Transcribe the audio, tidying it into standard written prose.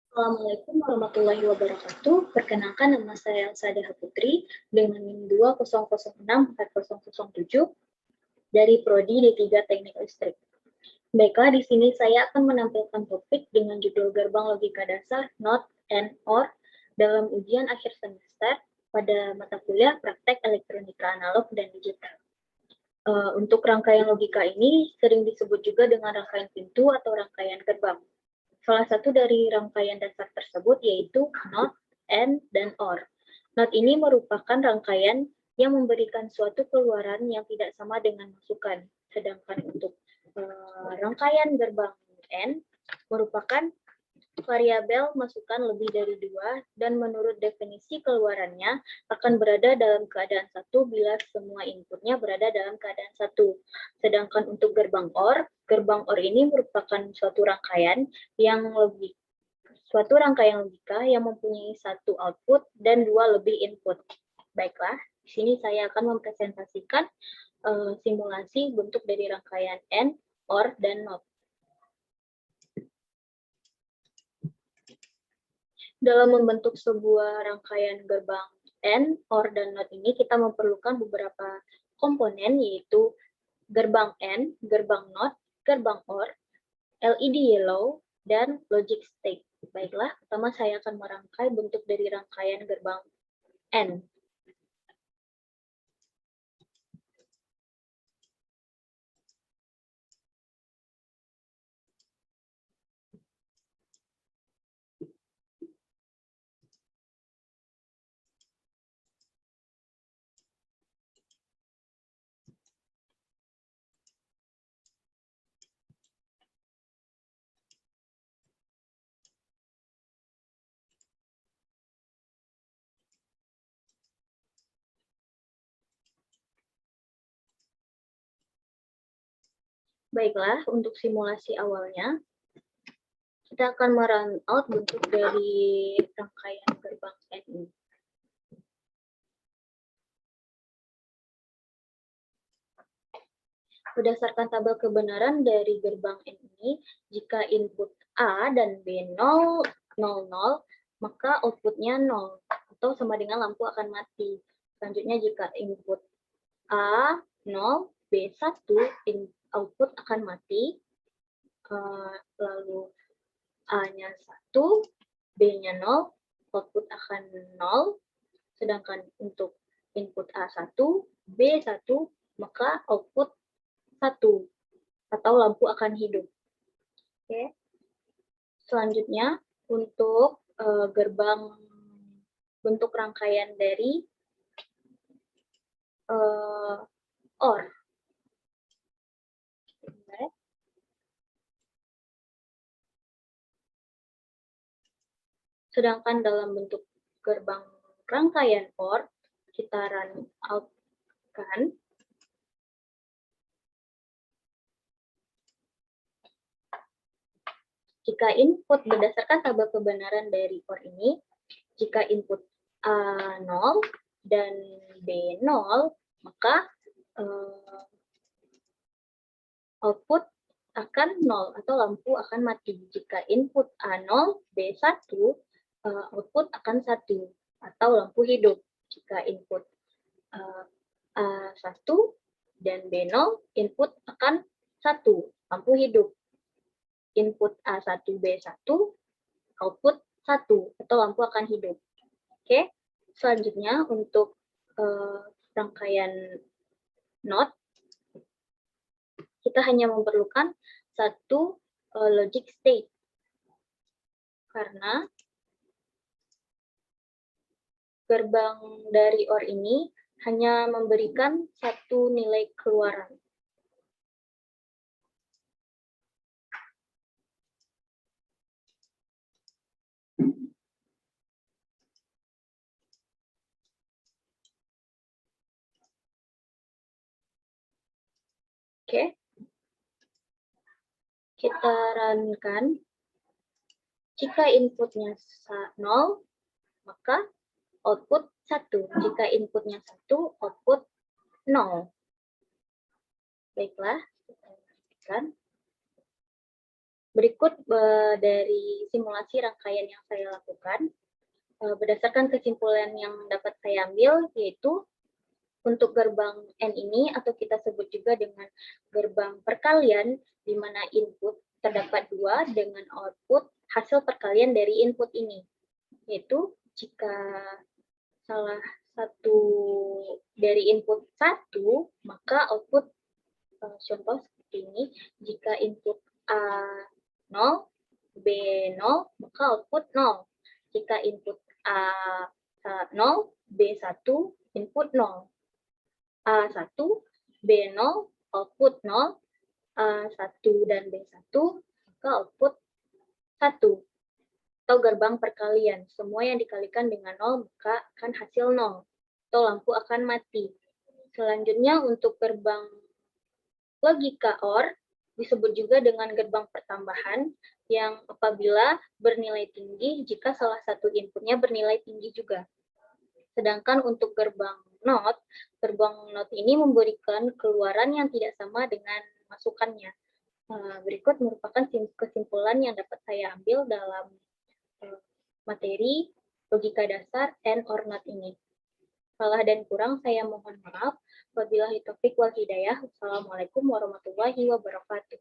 Assalamualaikum warahmatullahi wabarakatuh. Perkenalkan, nama saya Elsa Deha Putri dengan NIM 2006407 dari Prodi D3 Teknik Listrik. Baiklah, di sini saya akan menampilkan topik dengan judul Gerbang Logika Dasar, Not, and, Or dalam ujian akhir semester pada mata kuliah Praktek Elektronika Analog dan Digital. Untuk rangkaian logika ini sering disebut juga dengan rangkaian pintu atau rangkaian gerbang. Salah satu dari rangkaian dasar tersebut yaitu not, and, dan or. Not ini merupakan rangkaian yang memberikan suatu keluaran yang tidak sama dengan masukan. Sedangkan untuk rangkaian gerbang and merupakan variabel masukan lebih dari 2 dan menurut definisi keluarannya akan berada dalam keadaan 1 bila semua inputnya berada dalam keadaan 1. Sedangkan untuk gerbang OR ini merupakan suatu rangkaian logika yang mempunyai 1 output dan 2 lebih input. Baiklah, di sini saya akan mempresentasikan simulasi bentuk dari rangkaian AND, OR, dan NOT. Dalam membentuk sebuah rangkaian gerbang AND, OR, dan NOT ini kita memerlukan beberapa komponen yaitu gerbang AND, gerbang NOT, gerbang OR, LED yellow, dan logic state. Baiklah, pertama saya akan merangkai bentuk dari rangkaian gerbang AND. Baiklah, untuk simulasi awalnya, kita akan merun out bentuk dari rangkaian gerbang N ini. Berdasarkan tabel kebenaran dari gerbang N ini, jika input A dan B 0, 0, 0, maka outputnya 0, atau sama dengan lampu akan mati. Selanjutnya, jika input A 0, B 1, output akan mati. Lalu A-nya 1, B-nya 0, output akan 0. Sedangkan untuk input A1, B1, maka output 1 atau lampu akan hidup. Oke. Selanjutnya untuk gerbang bentuk rangkaian dari OR. Sedangkan dalam bentuk gerbang rangkaian OR, kita run out kan. Jika input berdasarkan tabel kebenaran dari OR ini, jika input A 0 dan B 0, maka output akan 0 atau lampu akan mati. Jika input A0, B1, output akan 1 atau lampu hidup. Jika input A1 dan B0, input akan 1, lampu hidup. Input A1, B1, output 1 atau lampu akan hidup. Oke, selanjutnya untuk rangkaian NOT, kita hanya memerlukan satu logic state. Karena gerbang dari OR ini hanya memberikan satu nilai keluaran. Oke. Kita runkan. Jika inputnya 0, maka output 1. Jika inputnya 1, output 0. Baiklah, kita lanjutkan. Berikut dari simulasi rangkaian yang saya lakukan, berdasarkan kesimpulan yang dapat saya ambil, yaitu untuk gerbang N ini, atau kita sebut juga dengan gerbang perkalian, di mana input terdapat 2 dengan output hasil perkalian dari input ini. Yaitu jika salah satu dari input 1, maka output contoh seperti ini, jika input A 0, B 0, maka output 0. Jika input A 0, B 1, input 0. A1, B0, output 0, A1 dan B1, maka output 1. Atau gerbang perkalian, semua yang dikalikan dengan 0 maka akan hasil 0, atau lampu akan mati. Selanjutnya untuk gerbang logika OR, disebut juga dengan gerbang pertambahan, yang apabila bernilai tinggi jika salah satu inputnya bernilai tinggi juga. Sedangkan untuk gerbang NOT ini memberikan keluaran yang tidak sama dengan masukannya. Berikut merupakan kesimpulan yang dapat saya ambil dalam materi logika dasar and or not ini. Salah dan kurang saya mohon maaf. Wabillahi taufiq wal hidayah. Wassalamualaikum warahmatullahi wabarakatuh.